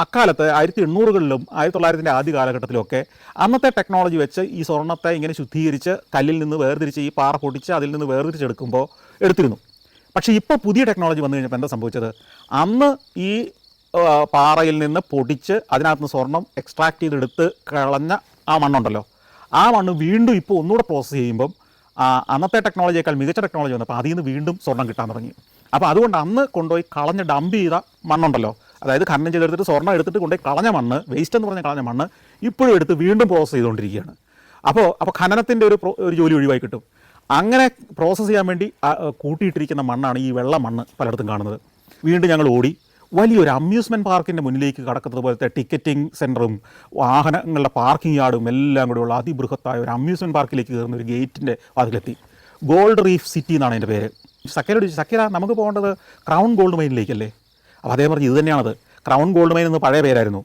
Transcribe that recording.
അക്കാലത്ത് 1800കളിലും 1900-ൻ്റെ ആദ്യ കാലഘട്ടത്തിലുമൊക്കെ അന്നത്തെ ടെക്നോളജി വെച്ച് ഈ സ്വർണ്ണത്തെ ഇങ്ങനെ ശുദ്ധീകരിച്ച് കല്ലിൽ നിന്ന് വേർതിരിച്ച് ഈ പാറ പൊടിച്ച് അതിൽ നിന്ന് വേർതിരിച്ചെടുക്കുമ്പോൾ എടുത്തിരുന്നു. പക്ഷേ ഇപ്പോൾ പുതിയ ടെക്നോളജി വന്നു കഴിഞ്ഞപ്പോൾ എന്താ സംഭവിച്ചത്? അന്ന് ഈ പാറയിൽ നിന്ന് പൊടിച്ച് അതിനകത്ത് നിന്ന് സ്വർണം എക്സ്ട്രാക്ട് ചെയ്തെടുത്ത് കളഞ്ഞ ആ മണ്ണുണ്ടല്ലോ, ആ മണ്ണ് വീണ്ടും ഇപ്പോൾ ഒന്നുകൂടെ പ്രോസസ്സ് ചെയ്യുമ്പം അന്നത്തെ ടെക്നോളജിയേക്കാൾ മികച്ച ടെക്നോളജി വന്നപ്പോൾ അതിൽ നിന്ന് വീണ്ടും സ്വർണം കിട്ടാൻ തുടങ്ങി. അപ്പോൾ അതുകൊണ്ട് അന്ന് കൊണ്ടുപോയി കളഞ്ഞ് ഡംപ് ചെയ്ത മണ്ണുണ്ടല്ലോ, അതായത് ഖനനം ചെയ്തെടുത്തിട്ട് സ്വർണ്ണം എടുത്തിട്ട് കൊണ്ടുപോയി കളഞ്ഞ മണ്ണ്, വേസ്റ്റ് എന്ന് പറഞ്ഞ കളഞ്ഞ മണ്ണ് ഇപ്പോഴും എടുത്ത് വീണ്ടും പ്രോസസ്സ് ചെയ്തുകൊണ്ടിരിക്കുകയാണ്. അപ്പോൾ ഖനനത്തിൻ്റെ ഒരു ജോലി ഒഴിവായി കിട്ടും. അങ്ങനെ പ്രോസസ്സ് ചെയ്യാൻ വേണ്ടി കൂട്ടിയിട്ടിരിക്കുന്ന മണ്ണാണ് ഈ വെള്ള മണ്ണ് പലയിടത്തും കാണുന്നത്. വീണ്ടും ഞങ്ങൾ ഓടി വലിയൊരു അമ്യൂസ്മെൻറ്റ് പാർക്കിൻ്റെ മുന്നിലേക്ക് കടക്കുന്നത് പോലത്തെ ടിക്കറ്റിംഗ് സെൻറ്ററും വാഹനങ്ങളുടെ പാർക്കിംഗ് യാർഡും എല്ലാം കൂടെയുള്ള അതിബൃഹത്തായ ഒരു അമ്യൂസ്മെൻറ്റ് പാർക്കിലേക്ക് കയറുന്ന ഒരു ഗേറ്റിൻ്റെ അതിലെത്തി. ഗോൾഡ് റീഫ് സിറ്റി എന്നാണ് എൻ്റെ പേര്. സക്കീറോട് ചോദിച്ചു, സക്കീറ നമുക്ക് പോകേണ്ടത് ക്രൗൺ ഗോൾഡ് മൈനിലേക്കല്ലേ? അപ്പോൾ അതേ പറഞ്ഞ് ഇത് തന്നെയാണത്. ക്രൗൺ ഗോൾഡ് മൈൻ എന്ന് പഴയ പേരായിരുന്നു.